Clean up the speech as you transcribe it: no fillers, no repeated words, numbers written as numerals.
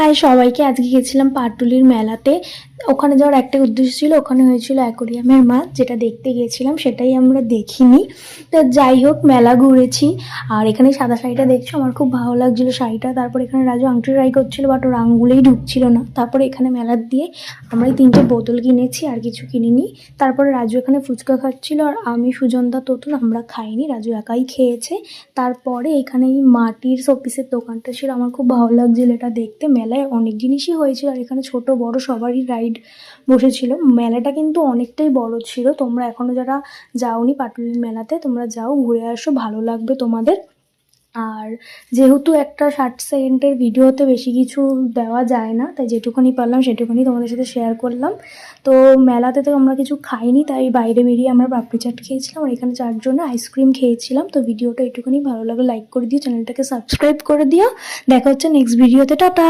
High সবাইকে, আজকে গেছিলাম পাটুলির মেলাতে। ওখানে যাওয়ার একটা উদ্দেশ্য ছিল, ওখানে হয়েছিল অ্যাকোরিয়ামের মাছ, যেটা দেখতে গিয়েছিলাম সেটাই আমরা দেখিনি। তো যাই হোক, মেলা ঘুরেছি। আর এখানে সাদা শাড়িটা দেখছো, আমার খুব ভালো লাগছিল শাড়িটা। তারপর এখানে রাজু আংটি ট্রাই করছিল, বাট ওর আঙ্গুলেই ঢুকছিল না। তারপরে এখানে মেলার দিয়ে আমরা 3টে বোতল কিনেছি, আর কিছু কিনিনি। তারপরে রাজু এখানে ফুচকা খাচ্ছিল, আর আমি, সুজনদা, তোতুল আমরা খাইনি, রাজু একাই খেয়েছে। তারপরে এখানে এই মাটির শোপিসের দোকানটা ছিল, আমার খুব ভালো লাগছিল এটা দেখতে। মেলায় অনেক জিনিসই হয়েছিল, আর এখানে ছোট বড় সবারই রাইড বসেছিল। মেলাটা কিন্তু অনেকটাই বড় ছিল। তোমরা এখনো যারা যাওনি পাটুলির মেলাতে, তোমরা যাও, ঘুরে আসো, ভালো লাগবে তোমাদের। আর যেহেতু একটা 60 সেকেন্ডের ভিডিওতে বেশি কিছু দেওয়া যায় না, তাই যেটুকুনি পারলাম সেটুকুনি তোমাদের সাথে শেয়ার করলাম। তো মেলাতে তো আমরা কিছু খাইনি, তাই বাইরে বেরিয়ে আমরা পাপড়ি চাট খেয়েছিলাম, আর এখানে 4 জনে আইসক্রিম খেয়েছিলাম। তো ভিডিওটা একটুখানি ভালো লাগলে লাইক করে দিও, চ্যানেলটাকে সাবস্ক্রাইব করে দিও। দেখা হচ্ছে নেক্সট ভিডিওতে। টাটা।